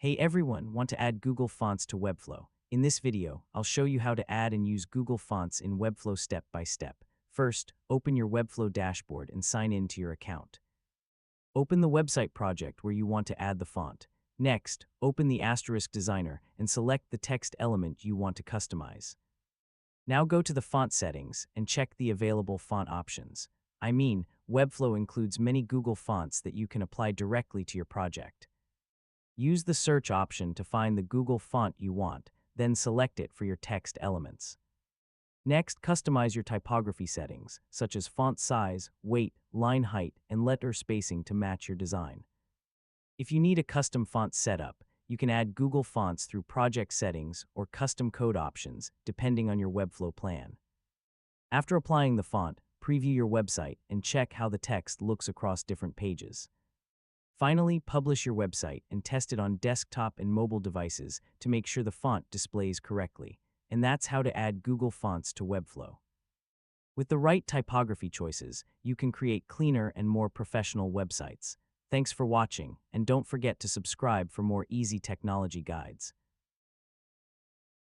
Hey everyone, want to add Google Fonts to Webflow? In this video, I'll show you how to add and use Google Fonts in Webflow step by step. First, open your Webflow dashboard and sign in to your account. Open the website project where you want to add the font. Next, open the Asterisk Designer and select the text element you want to customize. Now go to the font settings and check the available font options. Webflow includes many Google fonts that you can apply directly to your project. Use the search option to find the Google font you want, then select it for your text elements. Next, customize your typography settings, such as font size, weight, line height, and letter spacing to match your design. If you need a custom font setup, you can add Google Fonts through project settings or custom code options, depending on your Webflow plan. After applying the font, preview your website and check how the text looks across different pages. Finally, publish your website and test it on desktop and mobile devices to make sure the font displays correctly. And that's how to add Google Fonts to Webflow. With the right typography choices, you can create cleaner and more professional websites. Thanks for watching, and don't forget to subscribe for more easy technology guides.